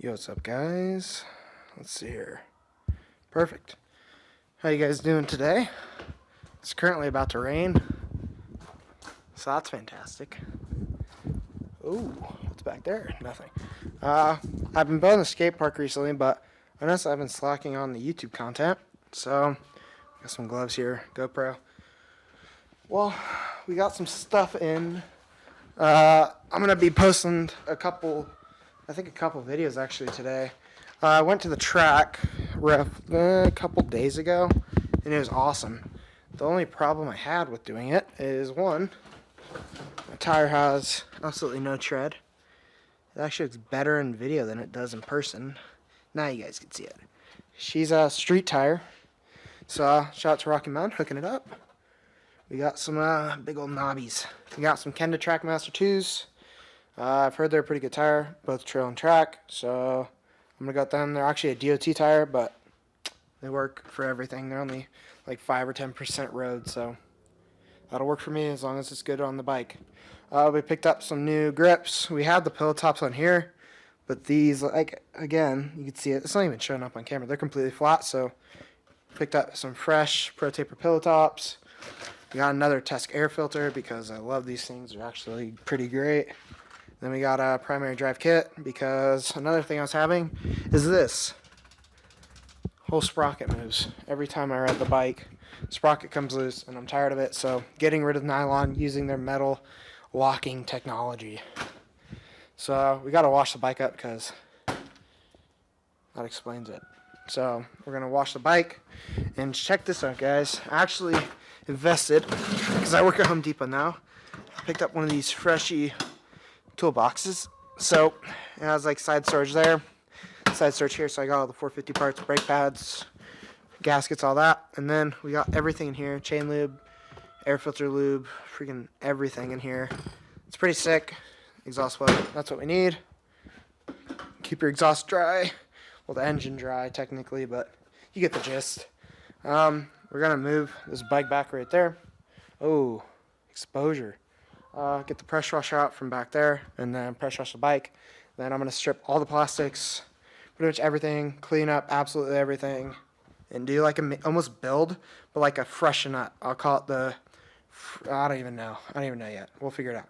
Yo, what's up, guys? Let's see here. Perfect. How you guys doing today? It's currently about to rain, so that's fantastic. Ooh, what's back there? Nothing. I've been building a skate park recently, but I noticed I've been slacking on the YouTube content. So, got some gloves here, GoPro. Well, we got some stuff in. I'm gonna be posting a couple videos actually today. I went to the track a couple days ago, and it was awesome. The only problem I had with doing it is, one, my tire has absolutely no tread. It actually looks better in video than it does in person. Now you guys can see it. She's a street tire, so shout out to Rocky Mountain hooking it up. We got some big old knobbies. We got some Kyu Tracks Master 2s. I've heard they're a pretty good tire, both trail and track, so I'm gonna go with them. They're actually a DOT tire, but they work for everything. They're only like 5 or 10% road, so that'll work for me as long as it's good on the bike. We picked up some new grips. We had the pillow tops on here, but these, like, again, you can see it. It's not even showing up on camera. They're completely flat, so picked up some fresh Pro Taper pillow tops. We got another Tusk air filter because I love these things. They're actually pretty great. Then we got a primary drive kit because another thing I was having is this. Whole sprocket moves. Every time I ride the bike, sprocket comes loose and I'm tired of it. So getting rid of nylon using their metal locking technology. So we got to wash the bike up because that explains it. So we're going to wash the bike and check this out, guys. I actually invested because I work at Home Depot now. I picked up one of these freshy toolboxes, so it has like side storage there, side storage here, so I got all the 450 parts, brake pads, gaskets, all that, and then we got everything in here, chain lube, air filter lube, freaking everything in here. It's pretty sick. Exhaust plug, that's what we need. Keep your exhaust dry, well, the engine dry technically, but you get the gist. We're gonna move this bike back right there. Oh, exposure. Get the pressure washer out from back there, and then pressure wash the bike. Then I'm going to strip all the plastics, pretty much everything, clean up absolutely everything, and do like a almost build, but like a freshen up. I'll call it the, I don't even know yet. We'll figure it out.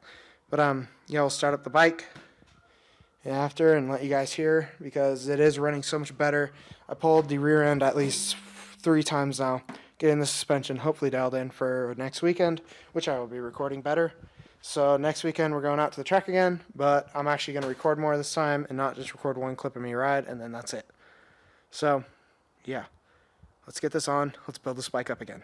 But yeah, we'll start up the bike after and let you guys hear because it is running so much better. I pulled the rear end at least 3 times now, getting the suspension hopefully dialed in for next weekend, which I will be recording better. So next weekend we're going out to the track again, but I'm actually going to record more this time and not just record one clip of me ride, and then that's it. So, yeah. Let's get this on. Let's build this bike up again.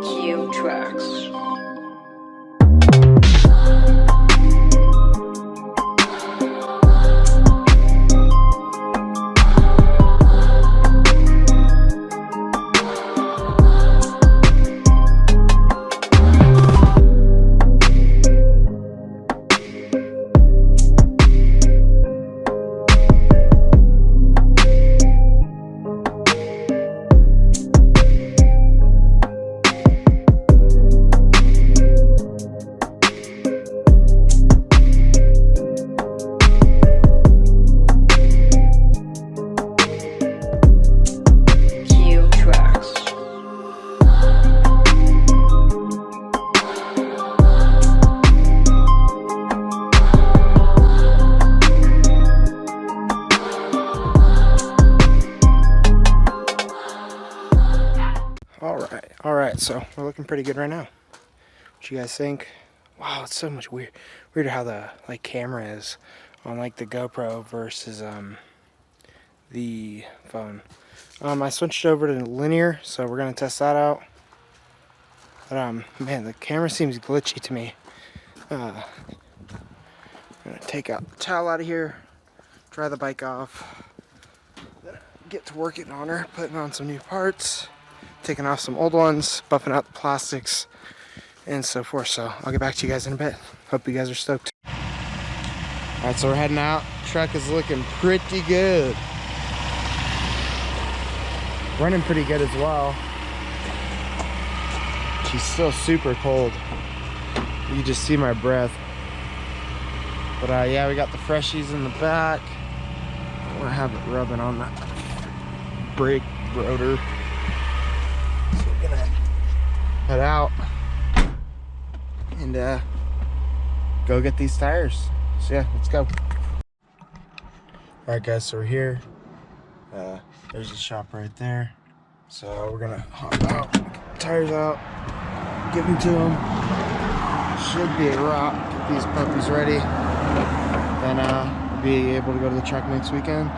Kyu Tracks. Alright, so we're looking pretty good right now. What you guys think? Wow, it's so much weirder how the camera is on like the GoPro versus the phone. I switched over to linear, so we're gonna test that out. But man, the camera seems glitchy to me. I'm gonna take out the towel out of here, dry the bike off, then get to working on her, putting on some new parts, taking off some old ones, buffing out the plastics, and so forth. So I'll get back to you guys in a bit. Hope you guys are stoked. Alright, so we're heading out. Truck is looking pretty good. Running pretty good as well. She's still super cold. You can just see my breath. But yeah, we got the freshies in the back. I want to have it rubbing on that brake rotor. So we're gonna head out and go get these tires. So yeah, let's go. Alright guys, so we're here. There's the shop right there. So we're gonna hop out, get the tires out, give them to them. Should be a rock. Get these puppies ready. Then we'll be able to go to the track next weekend.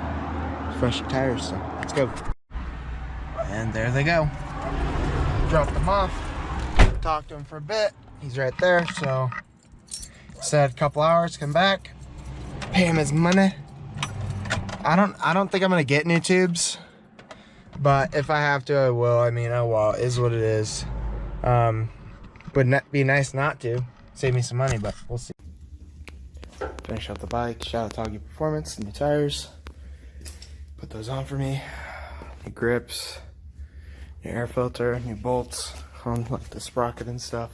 Fresh tires, so let's go. And there they go. Dropped them off. Talked to him for a bit. He's right there, so said a couple hours, come back, pay him his money. I don't think I'm gonna get new tubes, but if I have to, I will. I mean, oh well, it is what it is. Would be nice not to. Save me some money, but we'll see. Finish up the bike. Shout out to Augie Performance, new tires. Put those on for me. New grips, new air filter, new bolts on like the sprocket and stuff.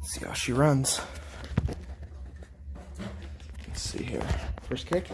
Let's see how she runs. Let's see here. First kick.